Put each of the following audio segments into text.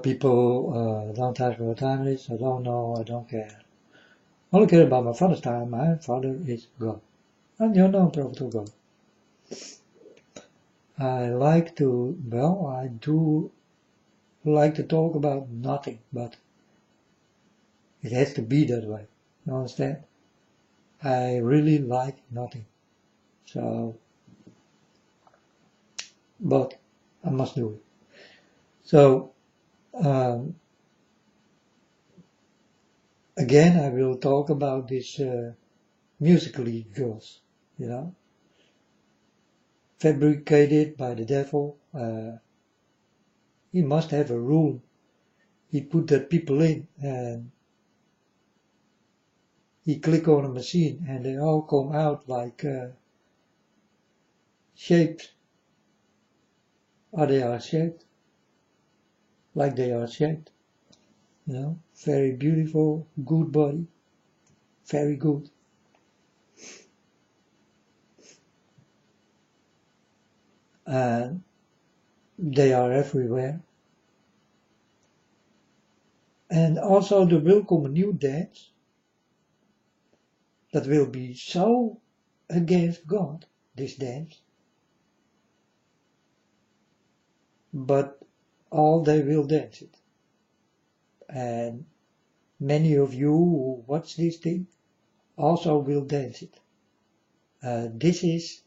People don't ask what time it is. I don't know. I don't care. I only care about my father's time. My father is God. And you're no prophet of God. I do like to talk about nothing, but it has to be that way. You understand? I really like nothing. So, but I must do it. So, again, I will talk about this musically girls, you know, fabricated by the devil. He must have a room. He put that people in and he click on a machine and they all come out like shaped. Or they are shaped. Like they are shaped. You know, very beautiful, good body. Very good. And they are everywhere. And also there will come a new dance that will be so against God, this dance. But all they will dance it. And many of you who watch this thing also will dance it. This is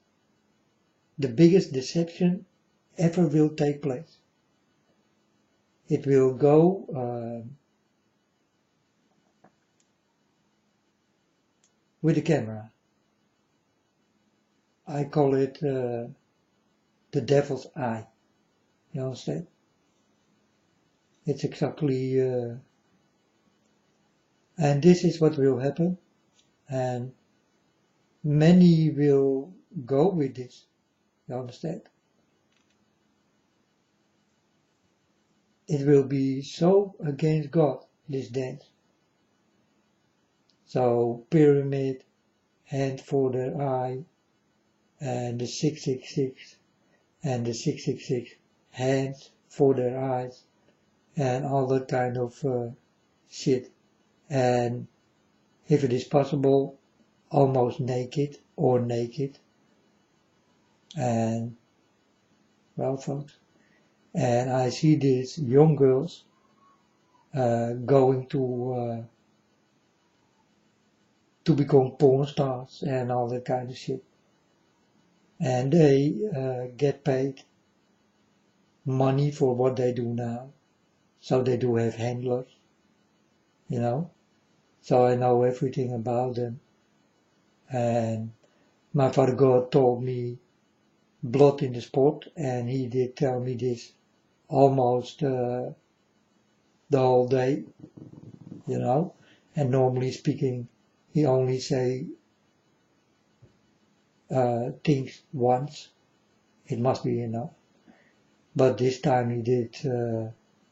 the biggest deception ever will take place. It will go with the camera. I call it the devil's eye. You understand? It's exactly, and this is what will happen, and many will go with this. You understand? It will be so against God, this dance. So pyramid, hand for their eye, and the 666, and the 666 hands for their eyes, and all that kind of shit. And if it is possible, almost naked or naked. And well, folks, and I see these young girls going to become porn stars and all that kind of shit. And they get paid money for what they do now. So they do have handlers, you know. So I know everything about them. And my father God told me blood in the sport, and he did tell me this almost the whole day, you know. And normally speaking, he only say things once. It must be enough. But this time he did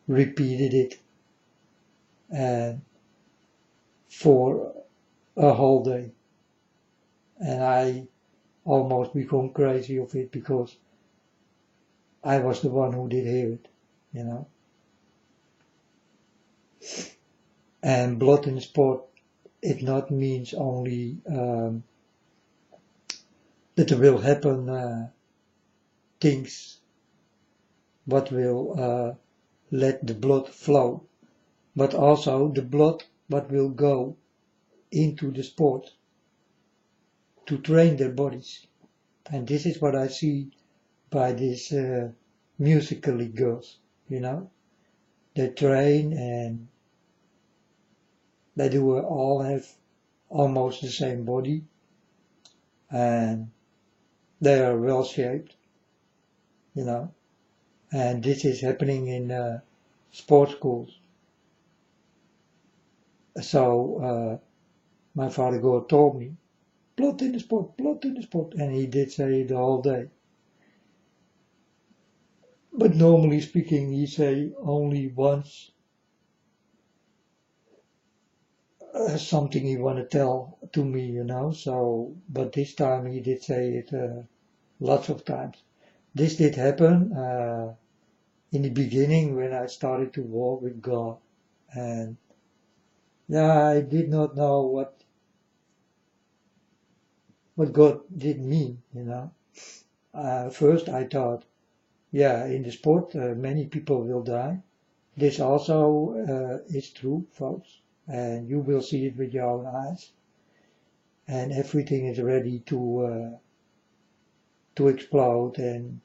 repeated it, and for a whole day. And I almost become crazy of it because I was the one who did hear it, you know. And blood in the sport, it not means only that there will happen things what will let the blood flow, but also the blood what will go into the sport to train their bodies. And this is what I see by these musically girls, you know. They train and they do all have almost the same body and they are well shaped, you know. And this is happening in sports schools. So my father God told me, blood in the sport, and he did say it the whole day. But normally speaking, he say only once something he want to tell to me, you know. So, but this time he did say it lots of times. This did happen in the beginning when I started to walk with God, and yeah, I did not know what God did mean, First I thought, yeah, in the sport, many people will die. This also is true, folks, and you will see it with your own eyes. And everything is ready to explode and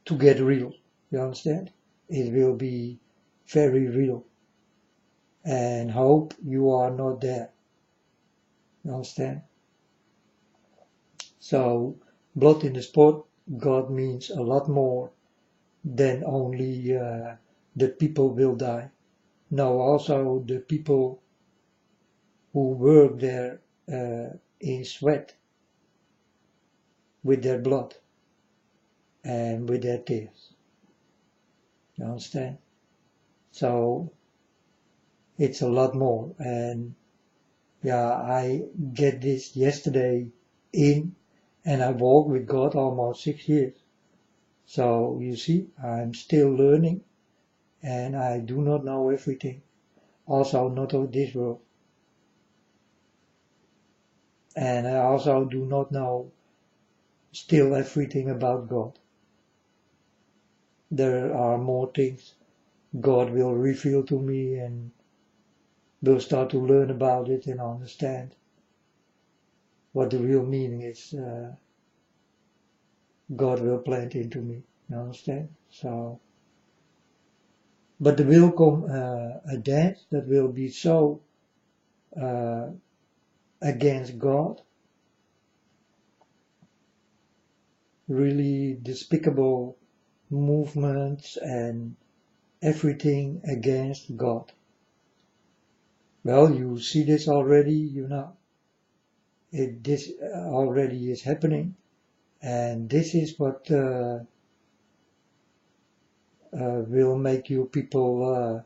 to get real. You understand? It will be very real. And hope you are not there. You understand? So, blood in the sport, God means a lot more than only the people will die. No, also the people who work there in sweat with their blood and with their tears. You understand? So it's a lot more. And yeah, I get this yesterday in, and I walk with God almost 6 years. So you see, I'm still learning, and I do not know everything. Also not of this world. And I also do not know still everything about God. There are more things God will reveal to me, and will start to learn about it and understand what the real meaning is. God will plant into me, you understand? So, but there will come a dance that will be so against God, really despicable movements and everything against God. Well, you see this already, this already is happening, and this is what will make you people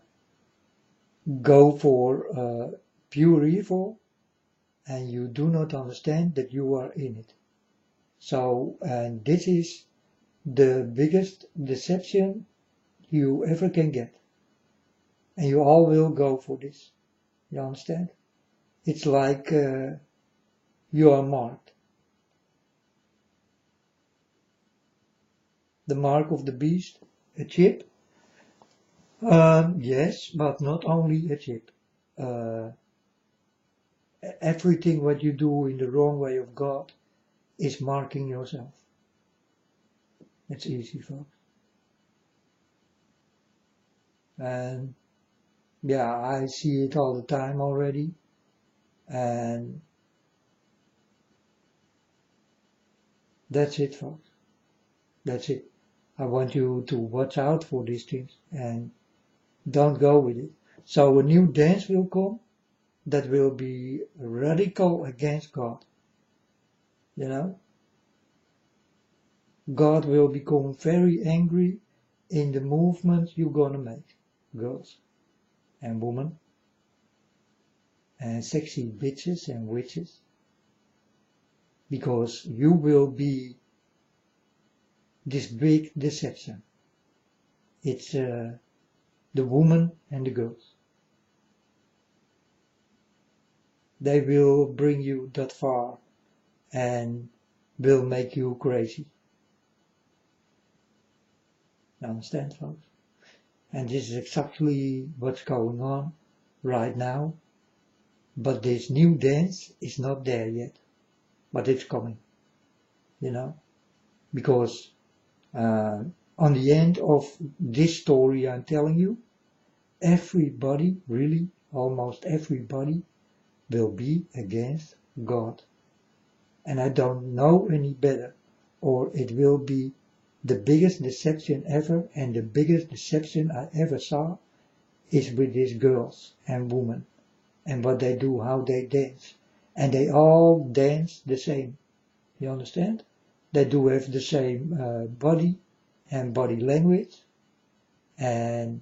go for pure evil, and you do not understand that you are in it. So, and this is the biggest deception you ever can get. And you all will go for this. You understand? It's like you are marked. The mark of the beast, a chip. Yes, but not only a chip. Everything what you do in the wrong way of God is marking yourself. It's easy, folks. And yeah, I see it all the time already. And that's it, folks. That's it. I want you to watch out for these things and don't go with it. So a new dance will come that will be radical against God. God will become very angry in the movement you're gonna make, girls and women and sexy bitches and witches, because you will be this big deception. It's the woman and the girls. They will bring you that far and will make you crazy. You understand, folks? And this is exactly what's going on right now. But this new dance is not there yet. But it's coming. Because on the end of this story I'm telling you, everybody, really, almost everybody, will be against God. And I don't know any better, or it will be the biggest deception ever, and the biggest deception I ever saw is with these girls and women, and what they do, how they dance. And they all dance the same. You understand? They do have the same body and body language, and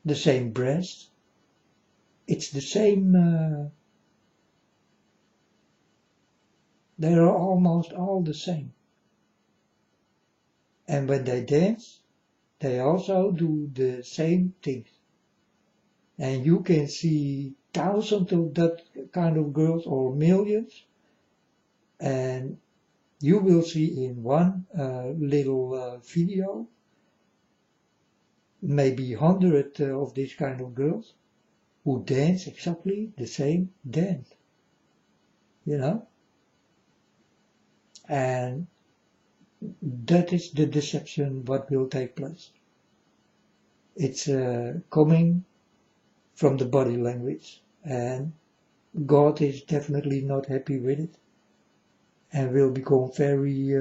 the same breasts. It's the same, they are almost all the same. And when they dance, they also do the same things. And you can see thousands of that kind of girls, or millions, and you will see in one little video maybe 100 of these kind of girls who dance exactly the same dance, and that is the deception what will take place. It's coming from the body language, and God is definitely not happy with it and will become very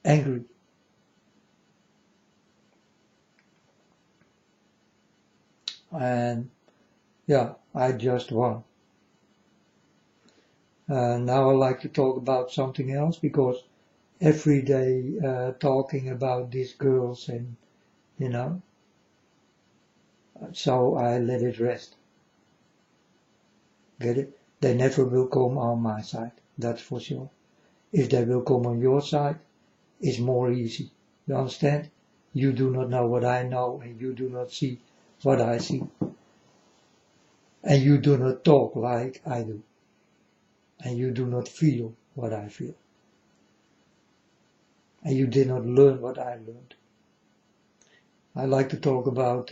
angry. And yeah, I just won. Now I like to talk about something else, because every day talking about these girls, and so I let it rest. Get it? They never will come on my side, that's for sure. If they will come on your side, it's more easy. You understand? You do not know what I know, and you do not see what I see. And you do not talk like I do. And you do not feel what I feel. And you did not learn what I learned. I like to talk about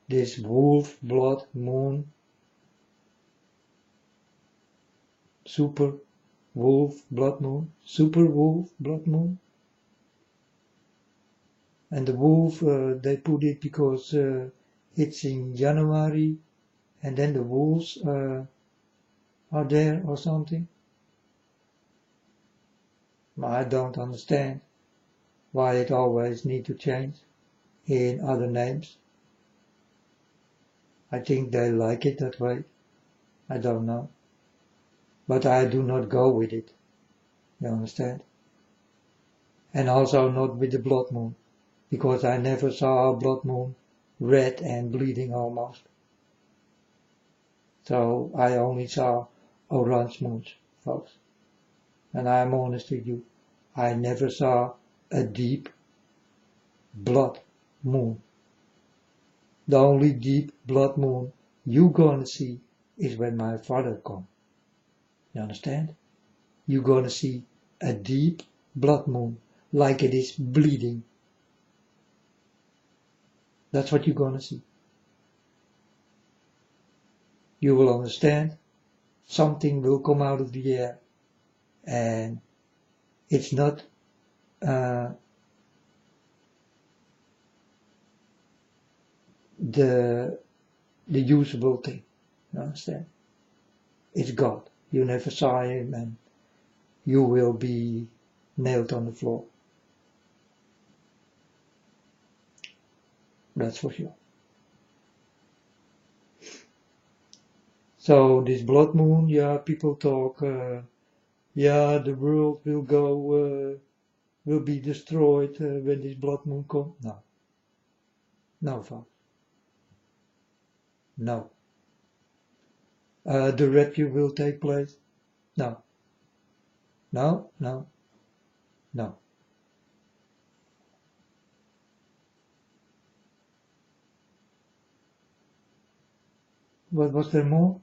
this wolf, blood, moon, super wolf, blood moon, super wolf, blood moon. And the wolf, they put it because it's in January, and then the wolves are there or something. I don't understand why it always need to change in other names. I think they like it that way. I don't know. But I do not go with it. You understand? And also not with the blood moon, because I never saw a blood moon red and bleeding almost. So I only saw orange moons, folks. And I'm honest with you, I never saw a deep blood moon. The only deep blood moon you gonna see is when my father comes. You understand? You gonna see a deep blood moon, like it is bleeding. That's what you're gonna see. You will understand, something will come out of the air, and it's not the usable thing. You understand? It's God. You never saw him, and you will be nailed on the floor. That's for sure. So this blood moon, yeah, people talk, yeah, the world will go, will be destroyed when this blood moon comes. No. No, folks. No. The rapture will take place. No. No, no, no. What was there more?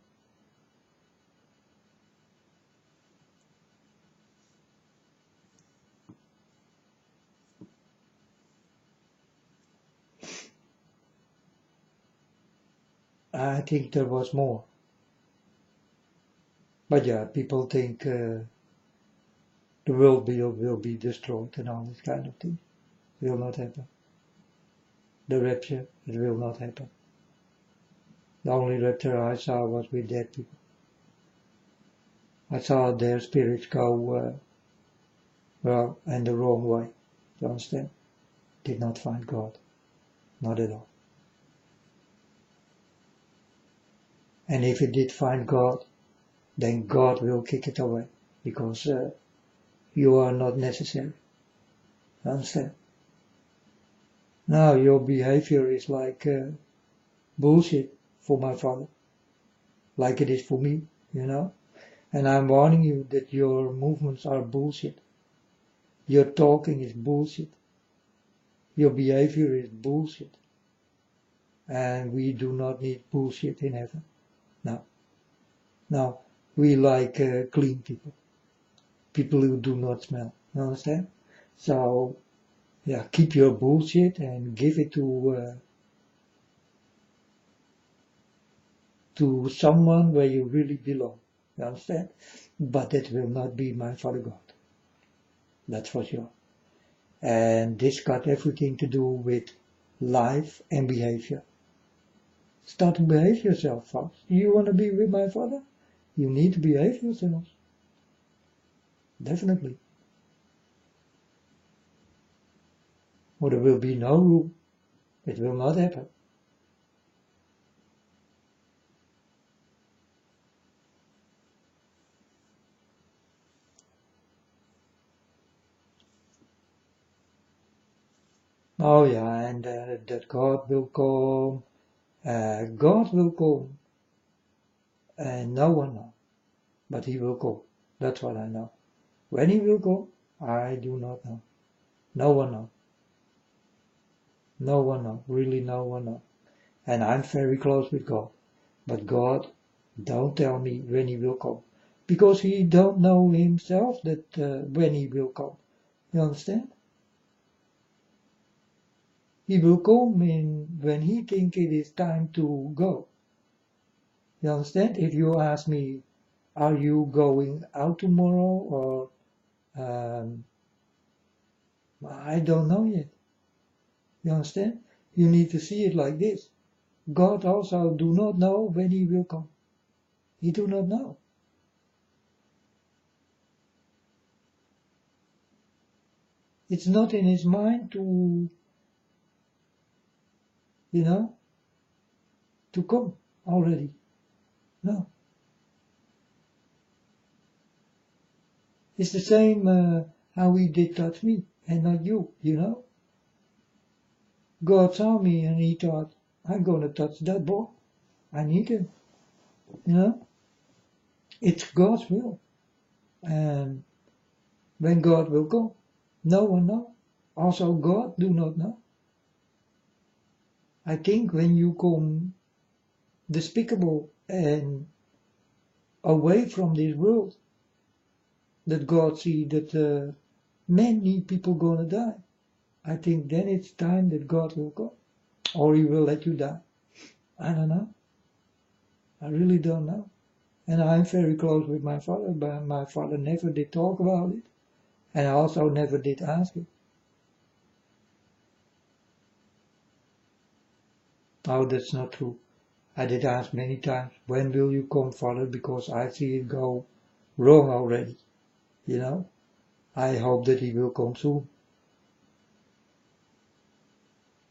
I think there was more. But yeah, people think the world will be destroyed and all this kind of thing. Will not happen. The rapture, it will not happen. The only rapture I saw was with dead people. I saw their spirits go, well, and the wrong way. You understand? Did not find God. Not at all. And if it did find God, then God will kick it away, because you are not necessary. You understand? Now your behavior is like bullshit for my father, like it is for me, And I'm warning you that your movements are bullshit. Your talking is bullshit. Your behavior is bullshit. And we do not need bullshit in heaven. No. No. We like clean people. People who do not smell. You understand? So, yeah, keep your bullshit and give it to someone where you really belong. You understand? But that will not be my Father God. That's for sure. And this got everything to do with life and behavior. Start to behave yourself, folks. You want to be with my Father? You need to behave yourselves. Definitely. Or there will be no room. It will not happen. Oh yeah, and that God will come. God will come. And no one knows. But he will come. That's what I know. When he will come, I do not know. No one knows. No one knows. Really no one knows. And I'm very close with God. But God don't tell me when he will come. Because he don't know himself that when he will come. You understand? He will come in when he think it is time to go. You understand? If you ask me, are you going out tomorrow or I don't know yet. You understand? You need to see it like this. God also do not know when he will come. He do not know. It's not in his mind to, to come already. No. It's the same how he did touch me and not you, God saw me and he thought, I'm going to touch that boy. I need him. It's God's will. And when God will come, no one knows. Also God do not know. I think when you come despicable and away from this world, that God see that many people gonna die. I think then it's time that God will come. Or he will let you die. I don't know. I really don't know. And I'm very close with my father, but my father never did talk about it. And I also never did ask it. Oh, that's not true. I did ask many times, when will you come, Father? Because I see it go wrong already. I hope that he will come soon.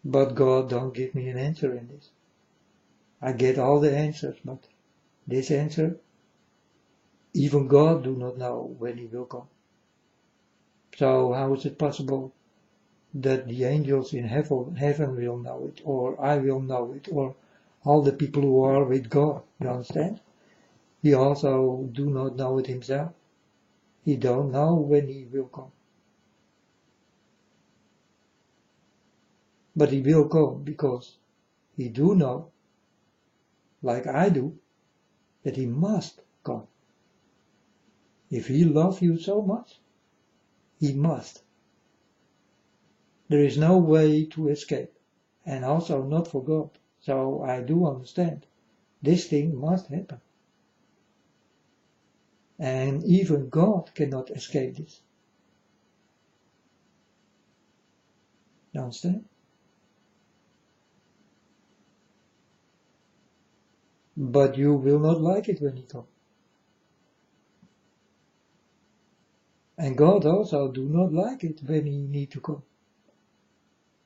But God don't give me an answer in this. I get all the answers, but this answer, even God do not know when he will come. So how is it possible that the angels in heaven will know it, or I will know it, or all the people who are with God? You understand? He also do not know it himself. He don't know when he will come. But he will come because he do know, like I do, that he must come. If he loves you so much, he must. There is no way to escape, and also not for God. So I do understand. This thing must happen. And even God cannot escape this. You understand? But you will not like it when he comes. And God also do not like it when he need to come.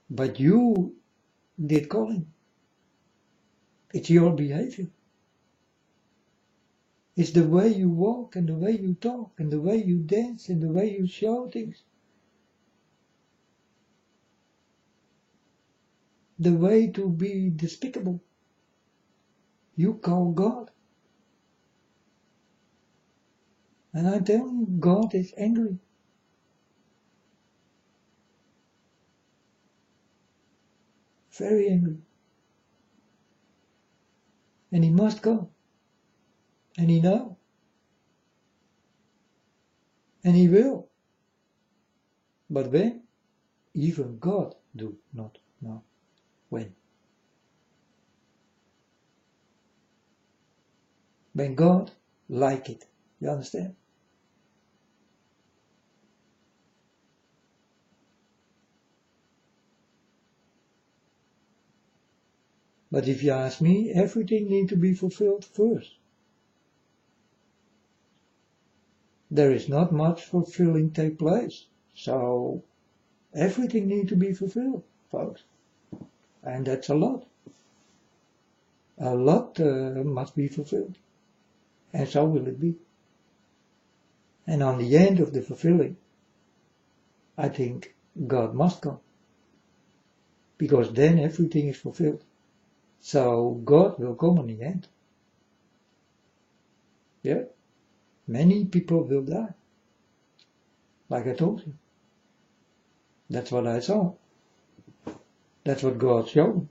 But you did call him. It's your behavior. It's the way you walk and the way you talk and the way you dance and the way you show things. The way to be despicable. You call God. And I tell you, God is angry. very angry. And he must go. And he knows. And he will. But when? Even God do not know when. When God like it. You understand? But if you ask me, everything needs to be fulfilled first. There is not much fulfilling take place. So everything needs to be fulfilled, folks. And that's a lot. A lot must be fulfilled. And so will it be. And on the end of the fulfilling, I think God must come. Because then everything is fulfilled. So God will come in the end. Yeah. Many people will die. Like I told you. That's what I saw. That's what God showed me.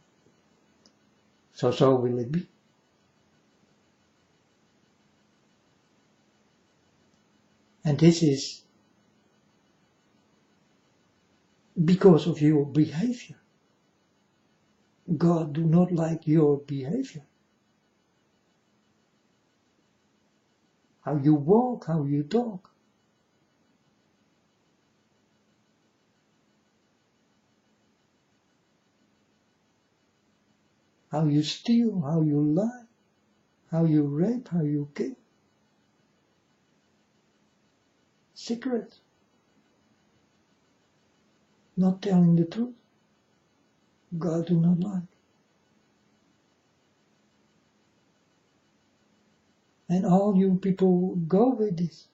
So will it be. And this is because of your behavior. God do not like your behavior. How you walk, how you talk. How you steal, how you lie, how you rape, how you kill. Secret. Not telling the truth. God do not like. And all you people go with this.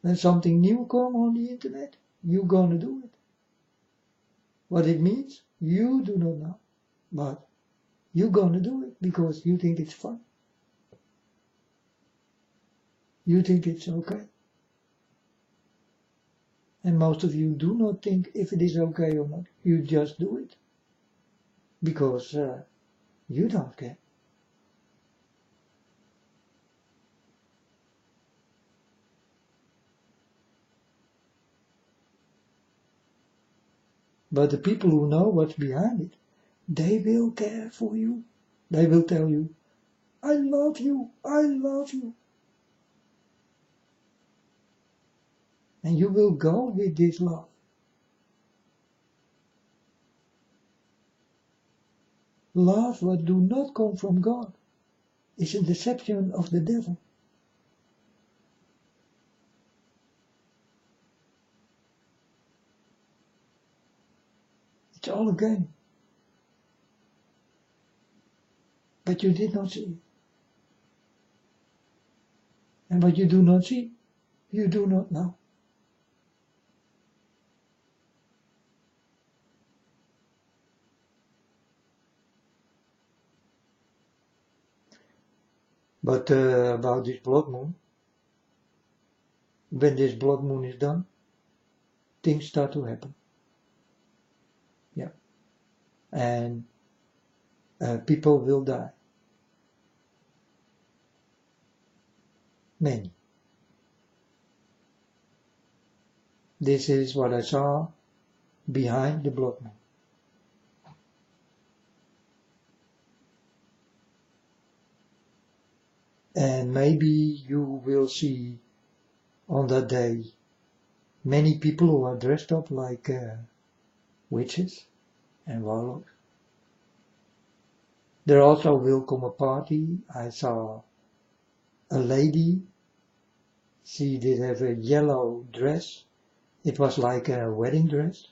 When something new come on the internet, you gonna do it. What it means, you do not know. But you gonna do it because you think it's fun. You think it's okay. And most of you do not think if it is okay or not. You just do it. Because you don't care. But the people who know what's behind it, they will care for you. They will tell you, I love you, I love you. And you will go with this love. Love what do not come from God is a deception of the devil. It's all a game. But you did not see it. And what you do not see, you do not know. But about this blood moon, when this blood moon is done, things start to happen. Yeah. And people will die. Many. This is what I saw behind the blood moon. And maybe you will see on that day many people who are dressed up like witches and warlocks. There also will come a party. I saw a lady. She did have a yellow dress. It was like a wedding dress.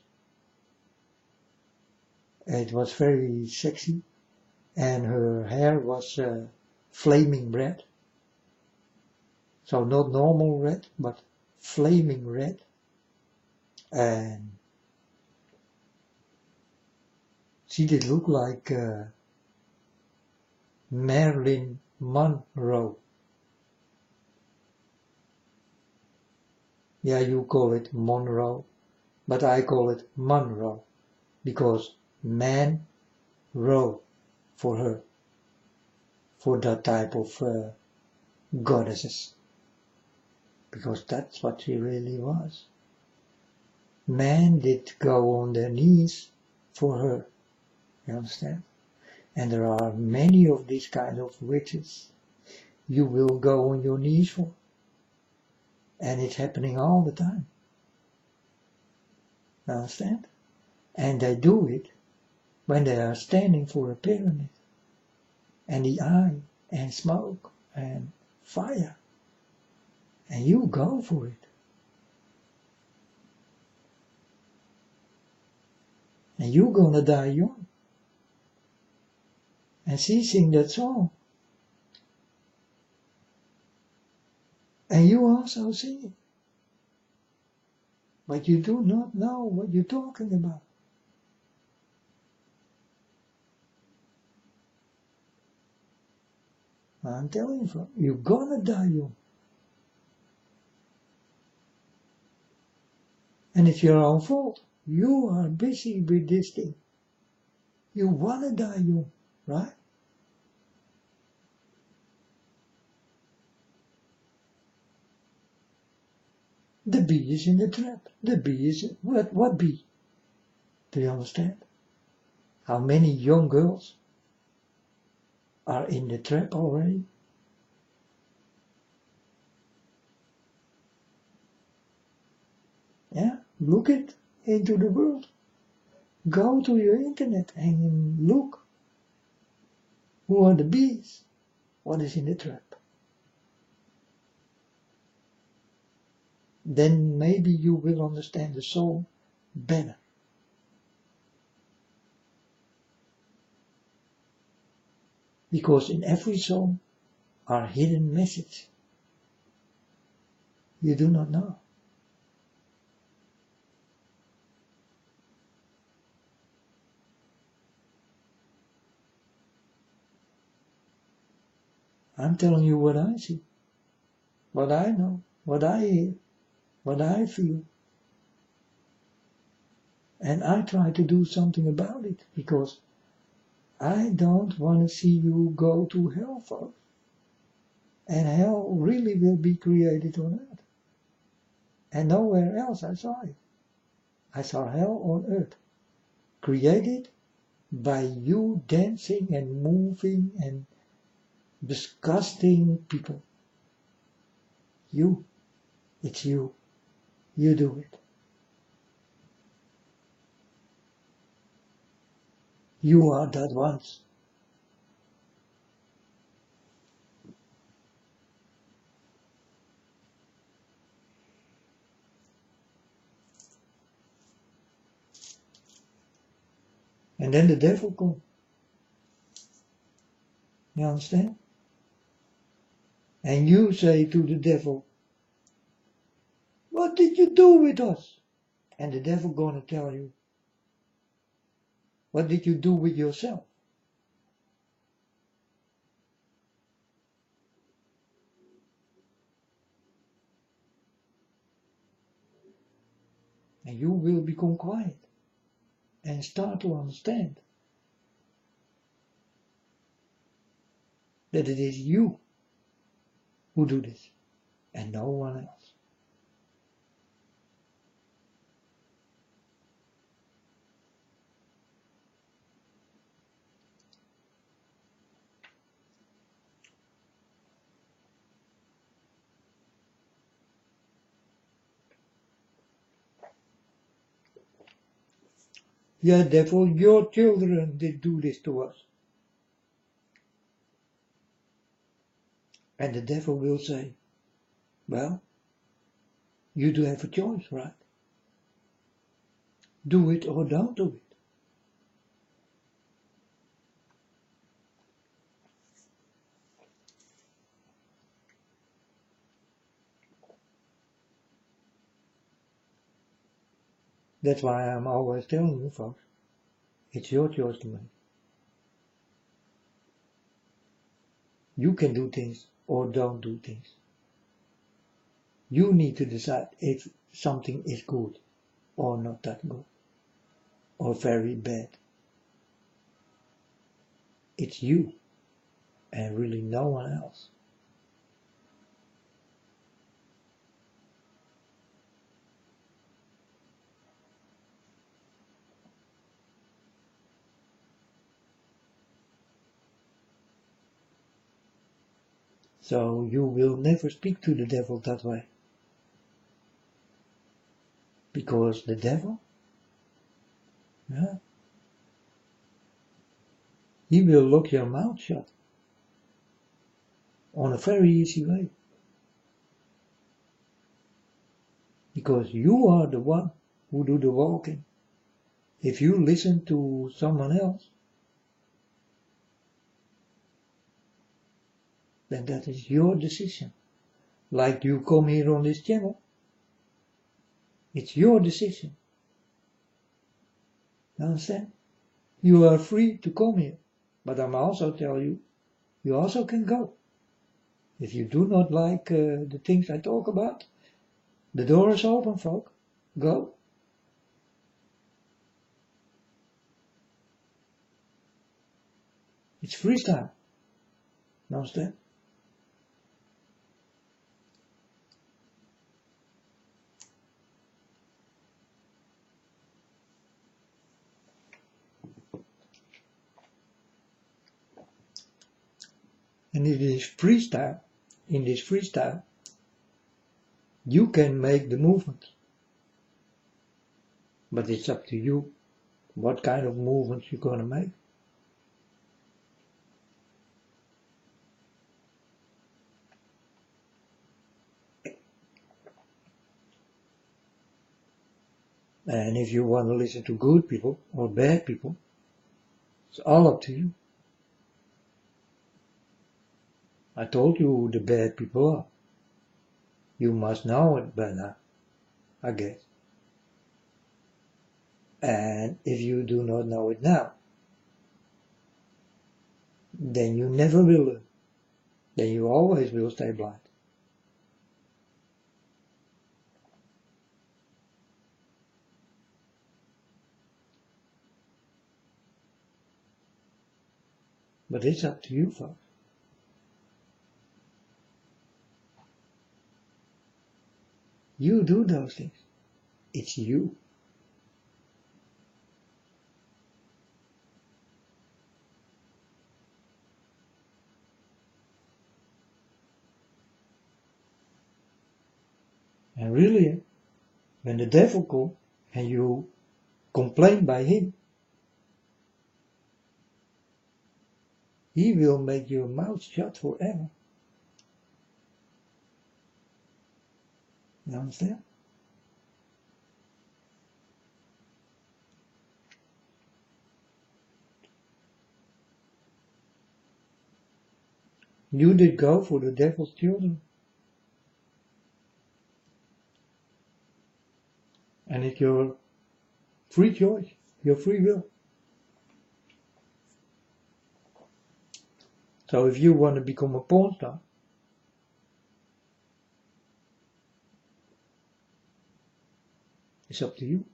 It was very sexy. And her hair was flaming red. So not normal red, but flaming red. And she did look like Marilyn Monroe. Yeah, you call it Monroe. but I call it Monroe, because man row for her, for that type of goddesses, because that's what she really was. Men did go on their knees for her, you understand? And there are many of these kind of witches you will go on your knees for. And it's happening all the time. You understand? And they do it when they are standing for a pyramid. And the eye and smoke and fire. And you go for it. And you're gonna die young. And she sing that song. And you also sing it. But you do not know what you're talking about. I'm telling you, you're gonna die young. And it's your own fault. You are busy with this thing. You wanna die young, right? The bee is in the trap. The bee is, what bee? Do you understand? How many young girls are in the trap already? Yeah, look it into the world. Go to your internet and look. Who are the bees? What is in the trap? Then maybe you will understand the soul better. Because in every soul are hidden messages you do not know. I'm telling you what I see, what I know, what I hear, what I feel. And I try to do something about it, because I don't want to see you go to hell, folks. And hell really will be created on earth. And nowhere else I saw it. I saw hell on earth, created by you dancing and moving and disgusting people. You, it's you. You do it. You are that once. And then the devil comes. You understand? And you say to the devil, what did you do with us? And the devil gonna tell you, what did you do with yourself? And you will become quiet and start to understand that it is you who do this and no one else. Yeah, devil, your children did do this to us. And the devil will say, well, you do have a choice, right? Do it or don't do it. That's why I'm always telling you, folks, it's your choice to make. You can do things or don't do things. You need to decide if something is good or not that good, or very bad. It's you, and really no one else. So you will never speak to the devil that way. Because the devil, he will lock your mouth shut on a very easy way. Because you are the one who do the walking. If you listen to someone else, then that is your decision. Like you come here on this channel, it's your decision. You understand? You are free to come here, but I'm also tell you, you also can go. If you do not like the things I talk about, the door is open, folk. Go. It's freestyle. You understand? And it is freestyle. In this freestyle, you can make the movement. But it's up to you what kind of movements you're going to make. And if you want to listen to good people or bad people, it's all up to you. I told you who the bad people are. You must know it by now, I guess. And if you do not know it now, then you never will learn. Then you always will stay blind. But it's up to you, folks. You do those things. It's you. And really, when the devil comes and you complain by him, he will make your mouth shut forever. You understand? You did go for the devil's children. And it's your free choice, your free will. So if you want to become a porn star, it's up to you.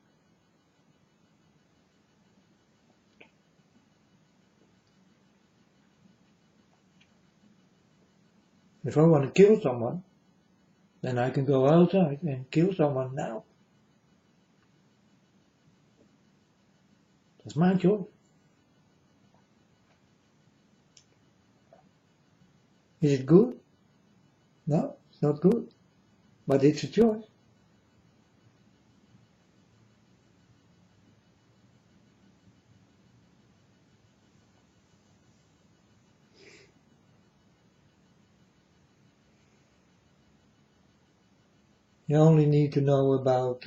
If I want to kill someone, then I can go outside and kill someone now. That's my choice. Is it good? No, it's not good. But it's a choice. You only need to know about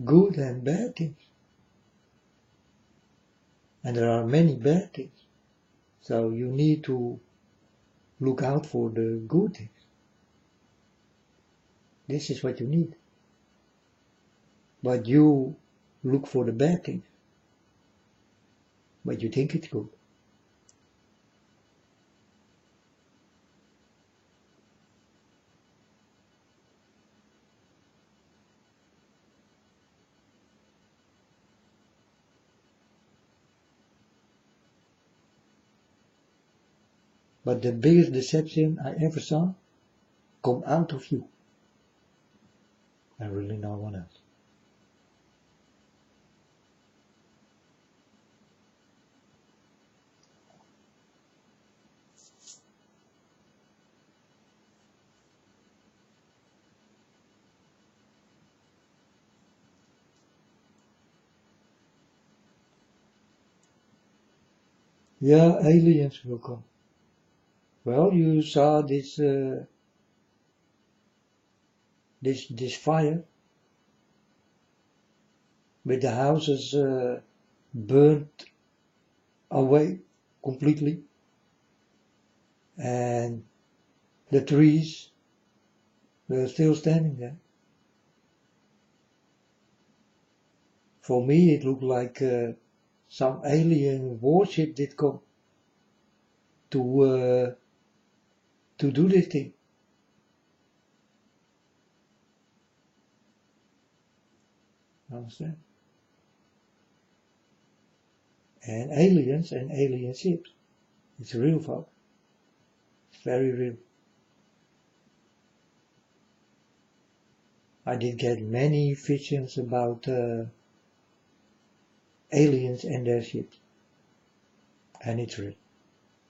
good and bad things. And there are many bad things. So you need to look out for the good things. This is what you need. But you look for the bad things. But you think it's good. But the biggest deception I ever saw come out of you. And really no one else. Yeah, aliens will come. Well, you saw this fire with the houses burnt away completely, and the trees were still standing there. For me, it looked like some alien warship did come to do this thing. Understand? And aliens and alien ships. It's real, folks. It's very real. I did get many visions about aliens and their ships. And it's real.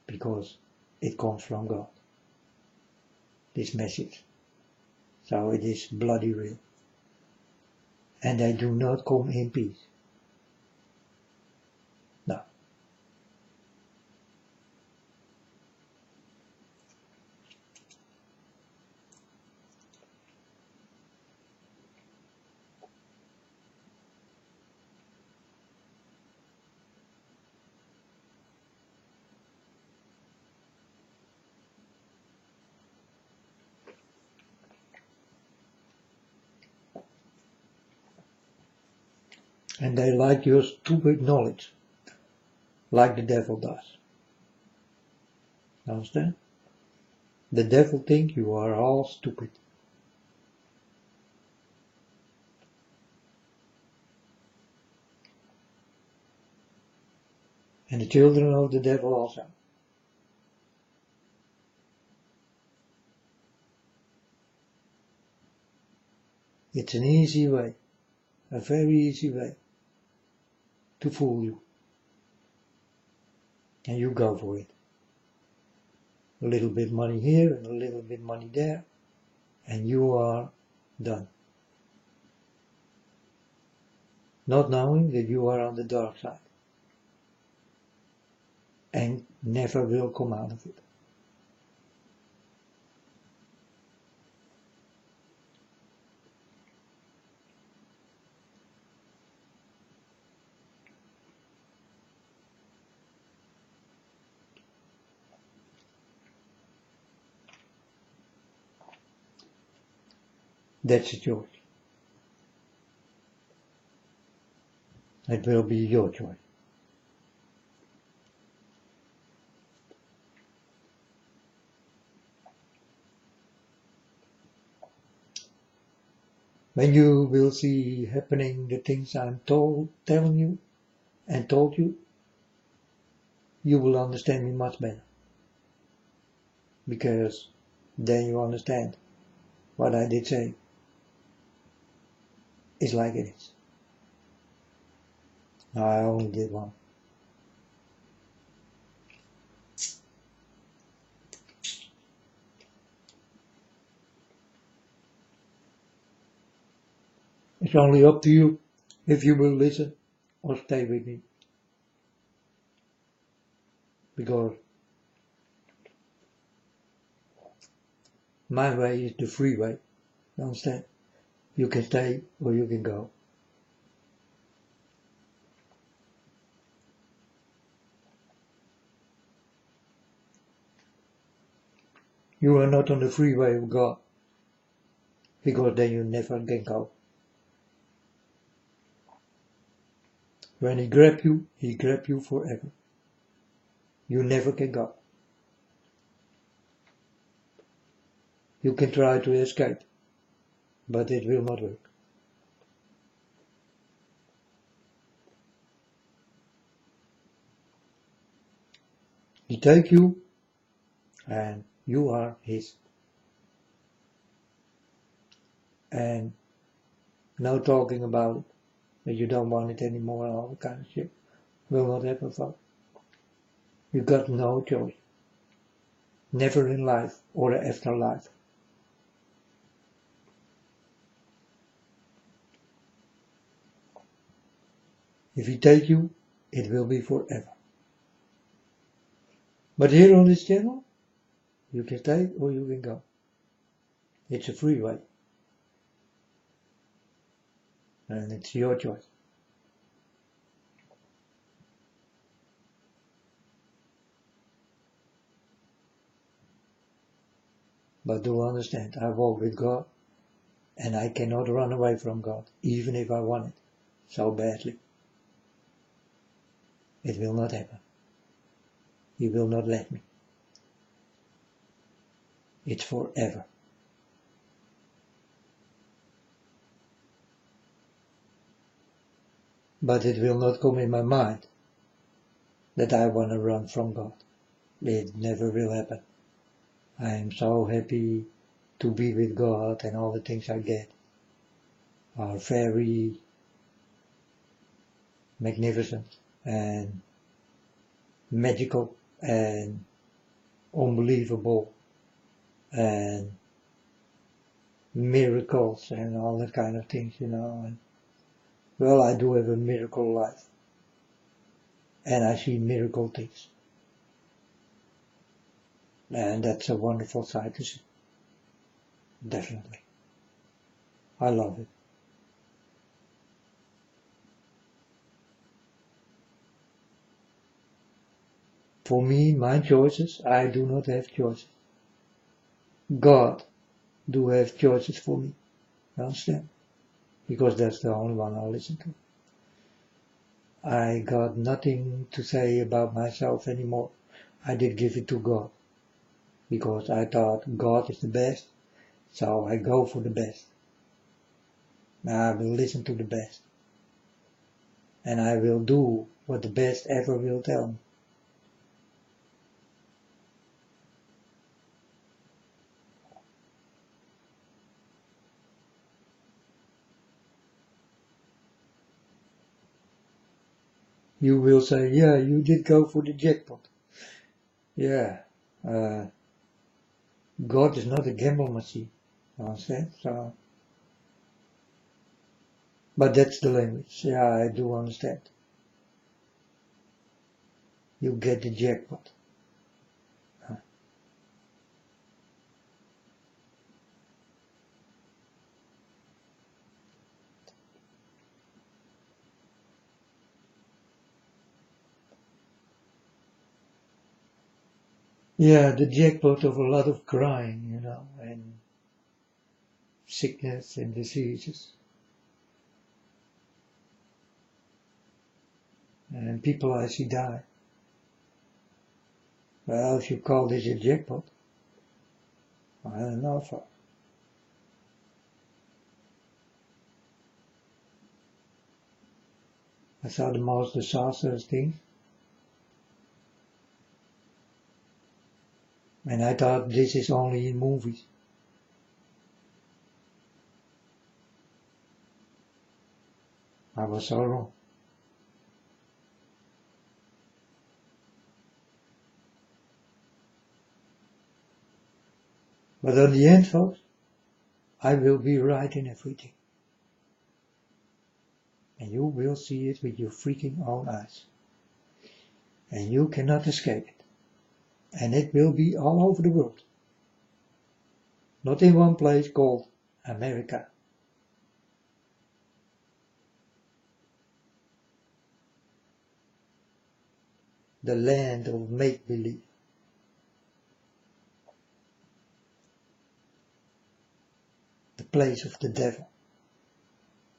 Because it comes from God. This message. So it is bloody real. And they do not come in peace. No. And they like your stupid knowledge. Like the devil does. Understand? The devil thinks you are all stupid. And the children of the devil also. It's an easy way, a very easy way to fool you. And you go for it. A little bit money here and a little bit money there, and you are done. Not knowing that you are on the dark side. And never will come out of it. That's a choice. It will be your choice. When you will see happening the things I'm telling you and told you, you will understand me much better. Because then you understand what I did say is like it is. No, I only did one. It's only up to you if you will listen or stay with me. Because my way is the free way. You understand? You can stay or you can go. You are not on the free way of God. Because then you never can go. When he grab you forever. You never can go. You can try to escape, but it will not work. He take you and you are his. And no talking about it, that you don't want it anymore and all that kind of shit. Will not happen, folks. You got no choice. Never in life or the afterlife. If he take you, it will be forever. But here on this channel, you can stay or you can go. It's a free way. And it's your choice. But do understand, I walk with God and I cannot run away from God, even if I want it so badly. It will not happen. He will not let me. It's forever. But it will not come in my mind that I want to run from God. It never will happen. I am so happy to be with God, and all the things I get are very magnificent and magical and unbelievable and miracles and all that kind of things, you know. And, well, I do have a miracle life and I see miracle things. And that's a wonderful sight to see. Definitely. I love it. For me, my choices, I do not have choices. God do have choices for me. You understand? Because that's the only one I listen to. I got nothing to say about myself anymore. I did give it to God. Because I thought God is the best. So I go for the best. I will listen to the best. And I will do what the best ever will tell me. You will say, yeah, you did go for the jackpot. Yeah, God is not a gamble machine. You understand? So, but that's the language. Yeah, I do understand. You get the jackpot. Yeah, the jackpot of a lot of crying, you know, and sickness and diseases. And people I see die. Well, if you call this a jackpot, I don't know, folks. I saw the most disastrous thing. And I thought this is only in movies. I was so wrong. But in the end, folks, I will be right in everything. And you will see it with your freaking own eyes. And you cannot escape it. And it will be all over the world. Not in one place called America. The land of make-believe. The place of the devil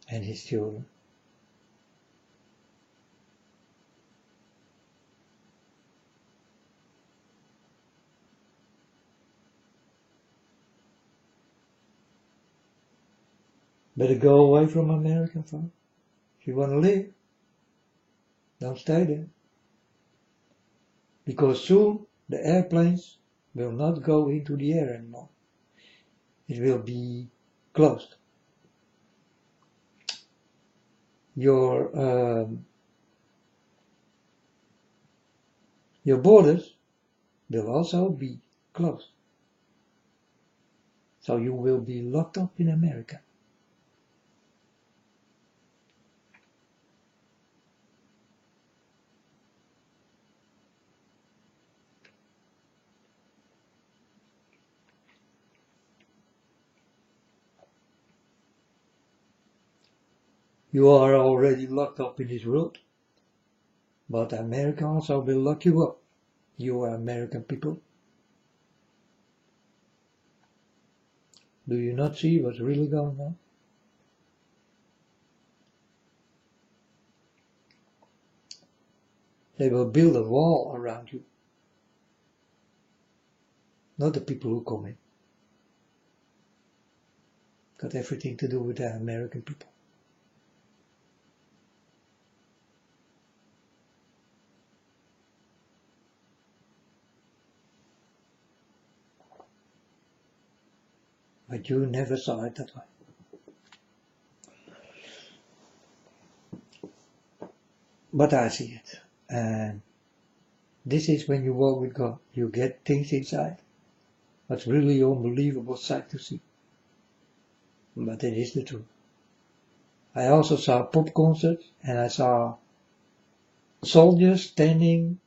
and his children. Better go away from America, folks. If you want to live, don't stay there. Because soon the airplanes will not go into the air anymore. It will be closed. Your borders will also be closed. So you will be locked up in America. You are already locked up in this world, but America also will lock you up. You are American people. Do you not see what's really going on? They will build a wall around you. Not the people who come in. Got everything to do with the American people. But you never saw it that way. But I see it. And this is when you walk with God. You get things inside. That's really unbelievable sight to see. But it is the truth. I also saw pop concerts and I saw soldiers standing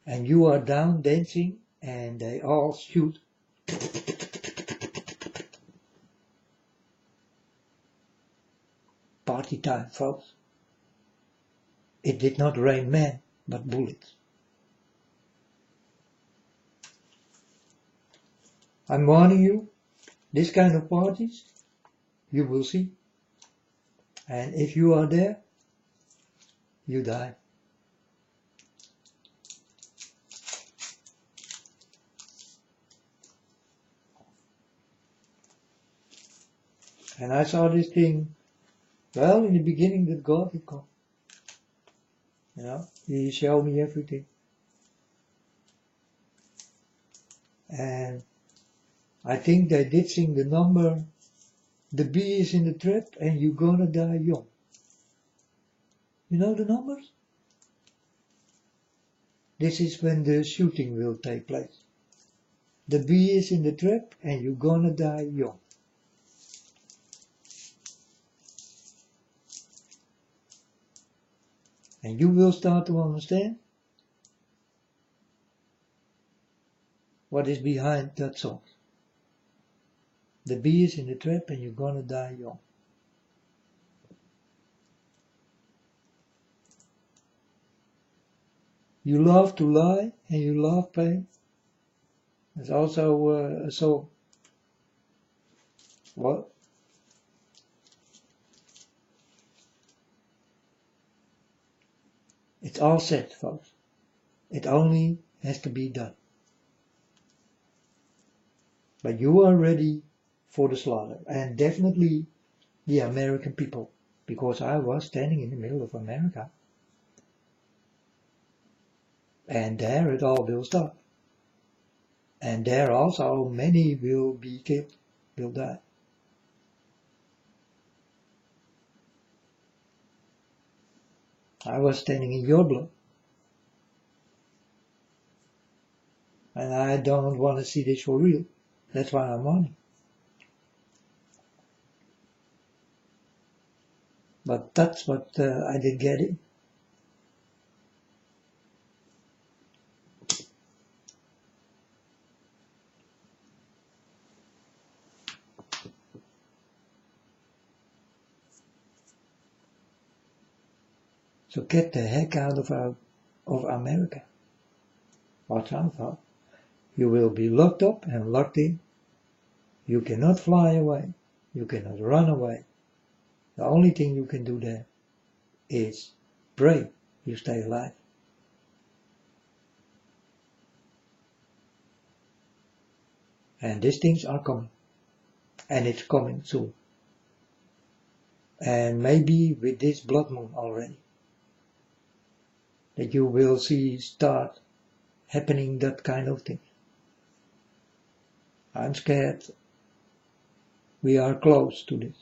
and you are down dancing and they all shoot. Party time, folks. It did not rain men, but bullets. I'm warning you, this kind of parties, you will see. And if you are there, you die. And I saw this thing, well, in the beginning that God had come. You know, He showed me everything. And I think they did sing the number, the bee is in the trap and you're gonna die young. You know the numbers? This is when the shooting will take place. The bee is in the trap and you're gonna die young. And you will start to understand what is behind that song. The bee is in the trap and you're gonna die young. You love to lie and you love pain. There's also a song. What? It's all set, folks. It only has to be done. But you are ready for the slaughter. And definitely the American people. Because I was standing in the middle of America. And there it all will start. And there also many will be killed, will die. I was standing in your blood. And I don't want to see this for real. That's why I'm on it. But that's what I did get it. So get the heck out of America. Watch out, folks. You will be locked up and locked in. You cannot fly away. You cannot run away. The only thing you can do there is pray you stay alive. And these things are coming. And it's coming soon. And maybe with this blood moon already. That you will see start happening that kind of thing. I'm scared we are close to this.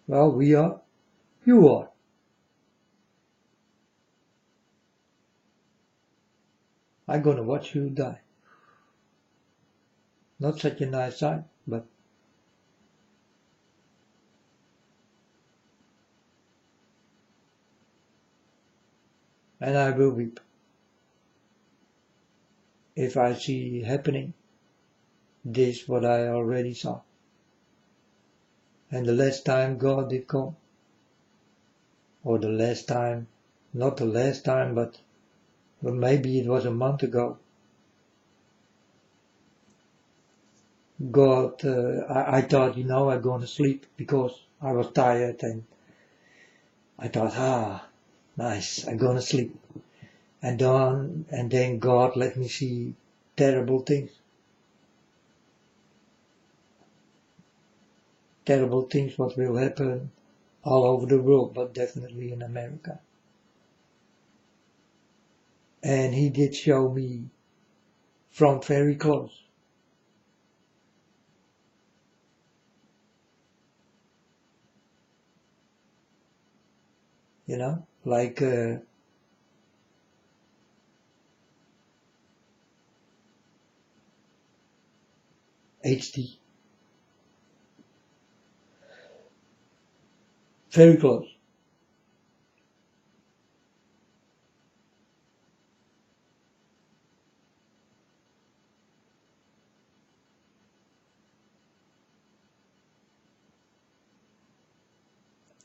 Well, we are. You are. I'm gonna watch you die. Not such a nice sight, but and I will weep if I see happening this what I already saw. And the last time God did come, or the last time, not the last time, but maybe it was a month ago, God, I thought, I'm going to sleep because I was tired and I thought, nice, I'm going to sleep. And then God let me see terrible things. Terrible things what will happen all over the world, but definitely in America. And he did show me from very close. Like HD. Very close.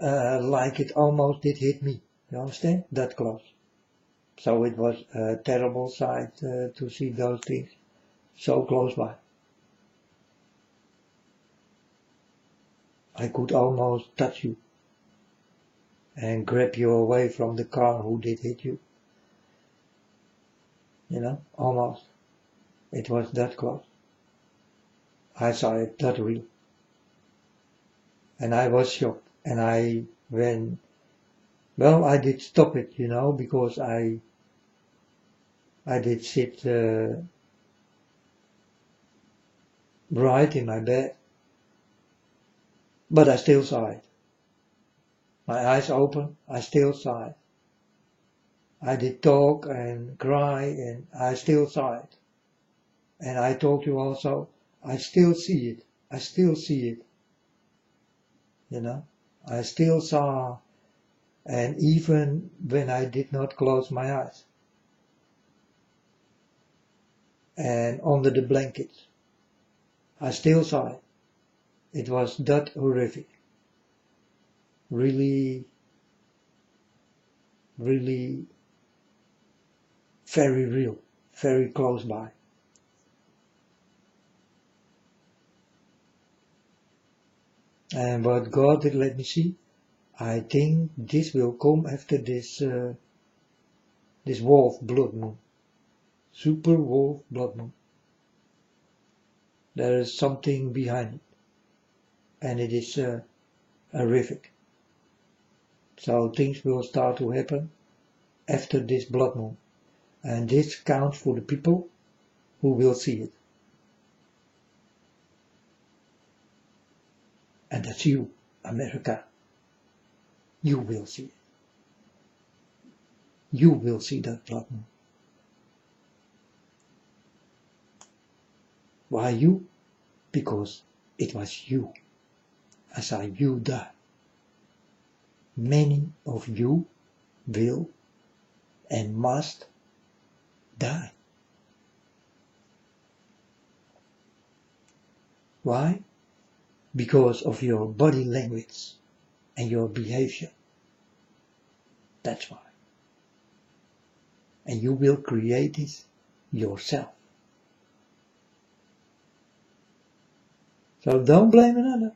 Like it almost did hit me. You understand? That close. So it was a terrible sight to see those things so close by. I could almost touch you and grab you away from the car who did hit you. Almost. It was that close. I saw it that real. And I was shocked. And I did stop it, because I did sit right in my bed. But I still saw it. My eyes open, I still saw it. I did talk and cry and I still saw it. And I told you also, I still see it. I still see it. I still saw, and even when I did not close my eyes. And under the blankets, I still saw it. It was that horrific. Really, really very real, very close by. And what God did let me see, I think this will come after this wolf blood moon, super wolf blood moon. There is something behind it, and it is horrific. So things will start to happen after this blood moon, and this counts for the people who will see it. And that's you, America. You will see it. You will see that blood moon. Why you? Because it was you. I saw you die. Many of you will and must die. Why? Because of your body language and your behavior. That's why. And you will create this yourself. So don't blame another.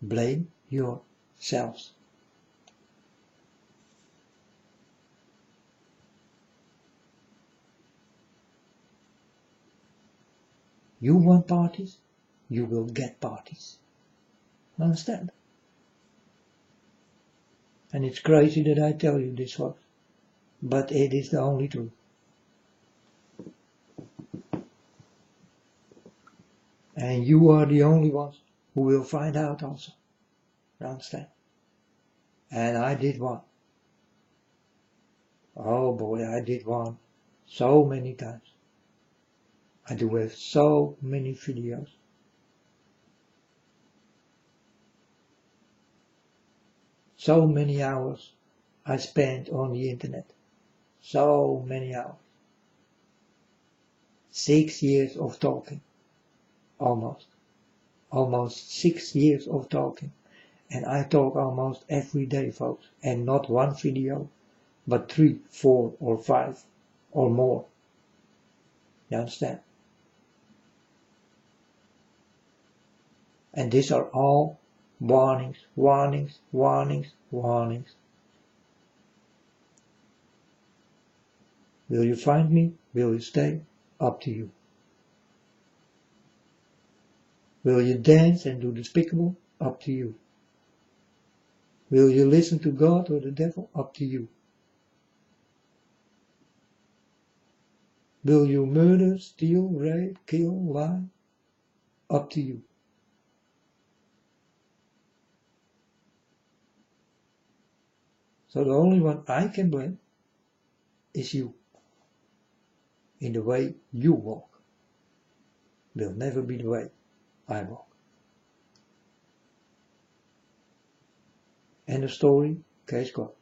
Blame yourselves. You want parties? You will get parties. Understand? And it's crazy that I tell you this, folks, but it is the only truth. And you are the only ones who will find out also. You understand? And I did one. Oh boy, I did one so many times. I do have so many videos. So many hours I spent on the internet. So many hours. 6 years of talking. Almost 6 years of talking. And I talk almost every day, folks. And not one video, but 3, 4 or 5 or more. You understand? And these are all warnings, warnings, warnings, warnings. Will you find me? Will you stay? Up to you. Will you dance and do despicable? Up to you. Will you listen to God or the devil? Up to you. Will you murder, steal, rape, kill, lie? Up to you. So the only one I can blame is you. In the way you walk. Will never be the way I walk. End of story. Case closed.